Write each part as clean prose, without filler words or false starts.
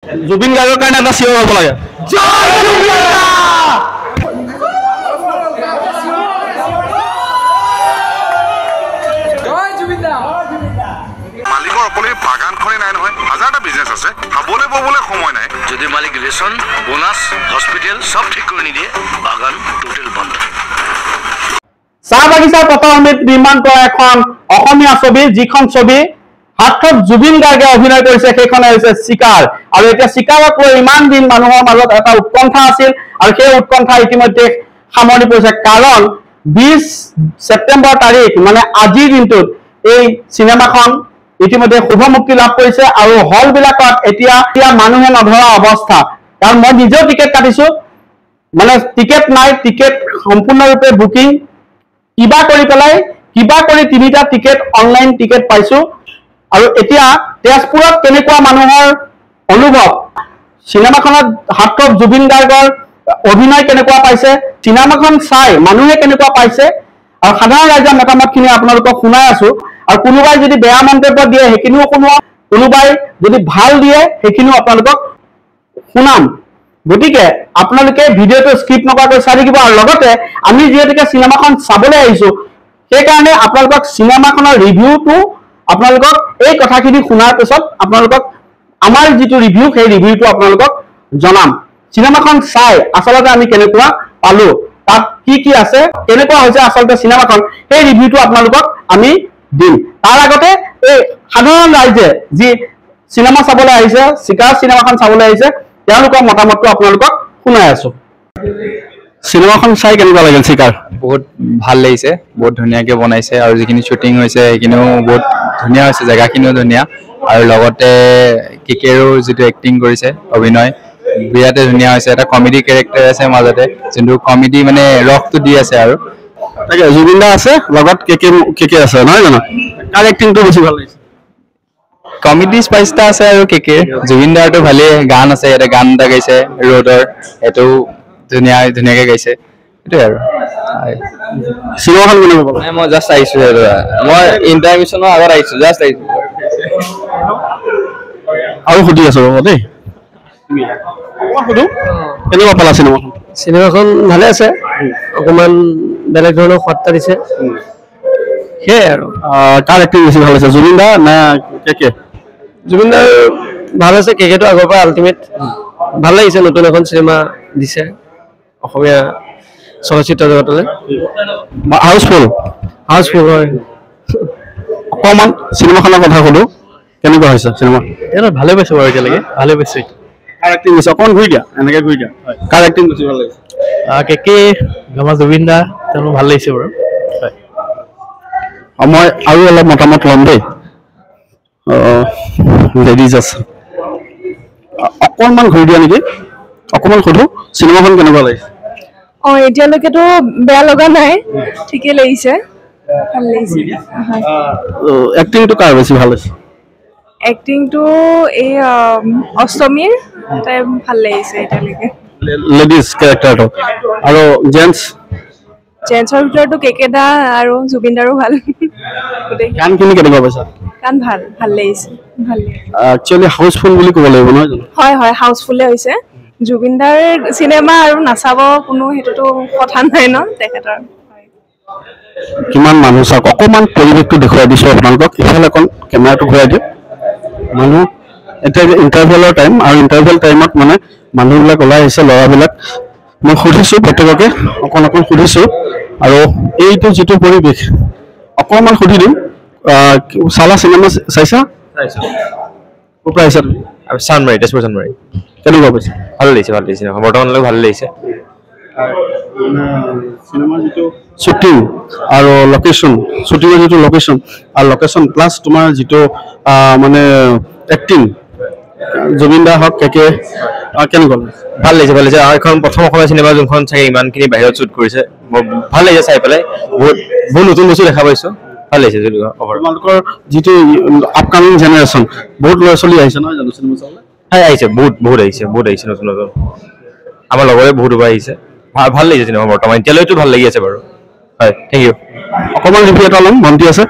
জুবিন গাৰ্গৰ কাৰণে এটা চিঞৰ হ'ব লাগে মালিকৰ অকলে বাগানখনে নাই নহয় হাজাৰটা বিজনেছ আছে খাবলৈ ববলৈ সময় নাই যদি মালিক ৰেচন বোনাছ হস্পিটেল সব ঠিক কৰি নিদিয়ে বাগান টোটেল বন্ধ চাহ বাগিচাৰ পটভূমিত নিৰ্মাণ কৰা এখন অসমীয়া ছবি যিখন ছবি হাতত জুবিন গাৰ্গে অভিনয় কৰিছে সেইখন হৈছে চিকাৰ আৰু এতিয়া চিকাৰক লৈ ইমান দিন মানুহৰ মাজত এটা উৎকণ্ঠা আছিল আৰু সেই উৎকণ্ঠা ইতিমধ্যে সামৰণি পৰিছে কাৰণ 20 ছেপ্টেম্বৰ তাৰিখ মানে আজিৰ দিনটোত এই চিনেমাখন ইতিমধ্যে শুভ মুক্তি লাভ কৰিছে আৰু হল বিলাকত এতিয়া মানুহে নধৰা অৱস্থা কাৰণ মই নিজেও টিকেট কাটিছো মানে টিকেট নাই টিকেট সম্পূৰ্ণৰূপে বুকিং কিবা কৰি তিনিটা টিকেট অনলাইন টিকেট পাইছো আৰু এতিয়া তেজপুৰত কেনেকুৱা মানুহৰ অনুভৱ চিনেমাখনত হাতত জুবিন গাৰ্গৰ অভিনয় কেনেকুৱা পাইছে চিনেমাখন চাই মানুহে কেনেকুৱা পাইছে আৰু সাধাৰণ ৰাইজৰ মতামতখিনি আপোনালোকক শুনাই আছো আৰু কোনোবাই যদি বেয়া মন্তব্য দিয়ে সেইখিনিও শুনোৱা কোনোবাই যদি ভাল দিয়ে সেইখিনিও আপোনালোকক শুনাম গতিকে আপোনালোকে ভিডিঅ'টো স্কিপ নকৰাকৈ চাই থাকিব আৰু লগতে আমি যিহেতুকে চিনেমাখন চাবলৈ আহিছো সেইকাৰণে আপোনালোকক চিনেমাখনৰ ৰিভিউটো আপোনালোকক এই কথাখিনি শুনাৰ পিছত আপোনালোকক আমাৰ যিটো ৰিভিউ সেই ৰিভিউটো আপোনালোকক জনাম চিনেমাখন চাই আচলতে আমি কেনেকুৱা পালো তাত কি আছে কেনেকুৱা হৈছে আচলতে চিনেমাখন সেই ৰিভিউটো আপোনালোকক আমি দিম তাৰ আগতে এই সাধাৰণ ৰাইজে যি চিনেমা চাবলৈ আহিছে চিকাৰ চিনেমাখন চাবলৈ আহিছে তেওঁলোকৰ মতামতটো আপোনালোকক শুনাই আছো চিনেমাখন চাই কেনেকুৱা লাগিল চিকাৰ বহুত ভাল লাগিছে বহুত ধুনীয়াকৈ বনাইছে আৰু যিখিনি শ্বুটিং হৈছে সেইখিনিও বহুত ধুনীয়া হৈছে জেগাখিনিও ধুনীয়া আৰু লগতে কেকেৰো যিটো এক্টিং কৰিছে অভিনয় বিৰাটে ধুনীয়া হৈছে এটা কমেডি কেৰেক্টাৰ আছে মাজতে যোনটো কমেডি মানে ৰসটো দি আছে আৰু তাকে জুবিন দা আছে লগত কেকে আছে নহয় জানো কাৰ এক্টিংটো বেছি ভাল লাগিছে কমেডি স্পাইচটা আছে আৰু কেকেৰ জুবিন দাৰটো ভালেই গান আছে এটা গান এটা গাইছে ৰ'দৰ এইটো ধুনীয়াকৈ গাইছে সেইটোৱে আৰু চিনেমাখন কেনেকুৱা পালে মই জাষ্ট আহিছোঁ মই ইণ্টাৰমিশ্যনৰ আগত আহিছোঁ জাষ্ট আহিছোঁ আৰু সুধি আছো ৰ'ব দেই সুধো কেনেকুৱা পালা চিনেমাখন ভালে আছে অকণমান বেলেগ ধৰণৰ সত্তা দিছে সেয়াই আৰু কাৰ এক্টিং বেছি ভাল হৈছে জুবিন দা নে কেকে জুবিন দাৰ ভাল আছে কেকেটো আগৰ পৰা আল্টিমেট ভাল লাগিছে নতুন এখন চিনেমা দিছে অসমীয়া চলচ্চিত্ৰ জগতলৈ হাউচফুল হয় অকণমান চিনেমাখনৰ কথা সুধো কেনেকুৱা হৈছে চিনেমা ভালে পাইছোঁ বাৰু এতিয়ালৈকে ভালে পাইছোঁ কাৰ এক্টিং বেছি অকণমান ঘূৰি দিয়া এনেকৈ ঘূৰি দিয়া কাৰ এক্টিং বেছি ভাল লাগিছে কেকে আমাৰ জুবিন দা তেওঁলোক ভাল লাগিছে বাৰু মই আৰু অলপ মতামত ল'ম দেই লেডিজ আছে অকণমান ঘূৰি দিয়া নেকি অকণমান সুধো চিনেমাখন কেনেকুৱা লাগিছে এতিয়ালৈকেতো বেয়া লগা নাই ঠিকেই লাগিছে ভাল লাগিছে এক্টিংটো কাৰ বেছি ভাল হৈছে এক্টিংটো এই অষ্টমীৰ তাই ভাল লাগিছে এতিয়ালৈকে লেডিজ কেৰেক্টাৰটো আৰু জেন্টছৰ ভিতৰতো কেকে দা আৰু জুবিন দাৰো ভাল গানখিনি কেনেকুৱা পাইছা গান ভাল লাগিছে একচুৱেলি হাউচফুল বুলি ক'ব লাগিব নহয় জানো হয় হাউচফুলে হৈছে জুবিন দাৰ চিনেমা আৰু নাচাব কোনো সেইটোতো কথা নাই ন তেখেতৰ কিমান মানুহ চাওক অকণমান পৰিৱেশটো দেখুৱাই দিছো আপোনালোকক ইফালে অকণ কেমেৰাটো ঘূৰাই দিয়ক মানুহ এতিয়া ইণ্টাৰভেলৰ টাইম আৰু ইণ্টাৰভেল টাইমত মানে মানুহবিলাক ওলাই আহিছে ল'ৰাবিলাক মই সুধিছোঁ প্ৰত্যেককে অকণ সুধিছোঁ আৰু এইটো যিটো পৰিৱেশ অকণমান সুধি দিম চালা চিনেমা চাইছা ক'ৰ পৰা আহিছা তুমি চানমাৰী তেজপুৰ চানমাৰী কেনেকুৱা পাইছা ভাল লাগিছে বৰ্তমানলৈকে ভাল লাগিছে চিনেমাৰ যিটো শ্বুটিং আৰু শ্বুটিঙৰ যিটো লোকেশ্যন প্লাছ তোমাৰ যিটো মানে এক্টিং জুবিন দা হওক কেকে কেনেকুৱা ভাল লাগিছে আৰু এখন প্ৰথম অসমীয়া চিনেমা যোনখন চাগে ইমানখিনি বাহিৰত শ্বুট কৰিছে ভাল লাগিছে চাই পেলাই বহুত নতুন বস্তু দেখা পাইছোঁ ভাল লাগিছে তোমালোকৰ যিটো আপকামিং জেনেৰেশ্যন বহুত ল'ৰা ছোৱালী আহিছে নহয় জানো চিনেমা চাবলৈ আহিছে বহুত আহিছে নতুন আমাৰ লগৰে বহুত আহিছে ভাল লাগিছে চিনেমা বৰ্তমান এতিয়ালৈতো ভাল লাগি আছে বাৰু হয় থেংক ইউ অকমান ৰিভিউ এটা ল'ম ভণ্টি আছে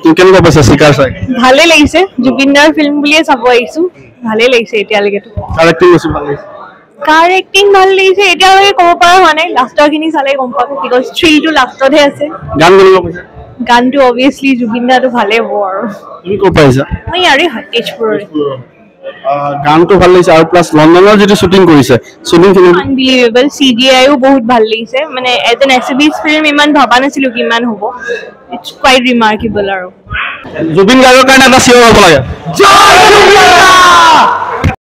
কেনেকুৱা পাইছে চিকাৰ চাই ভালে লাগিছে জুবিনদাৰ ফিল্ম বুলিয়ে চাব আহিছো ভালে লাগিছে এতিয়ালৈকেতো কাৰেক্টিং বেছি ভাল লাগিছে কাৰ এক্টিং ভাল লাগিছে এতিয়ালৈকে ক'ব পৰা হোৱা নাই লাষ্টৰ খিনি চালে গম পাব বিকজ থ্ৰিলটো লাষ্টতহে আছে গান কেনেকুৱা পাইছে গানটো অবভিয়াছলি জুবিনদাটো ভালে হ'ব আৰু তুমি ক'ৰ পাইছা মই ইয়াৰে হয় তেজপুৰৰে গানটো ভাল লাগিছে আৰু প্লাছ লণ্ডনৰ যিটো শ্বুটিং কৰিছে শ্বুটিং আনবিলিভেবল CGI-ও বহুত ভাল লাগিছে মানে এজ এন এছবিছ ফিল্ম ইমান ভবা নাছিলো কি ইমান হ'ব ইটছ কোৱাইট ৰিমাৰ্কেবল আৰু জুবিন গাৰ্গৰ কাৰণে এটা চিঞৰ হ'ব লাগে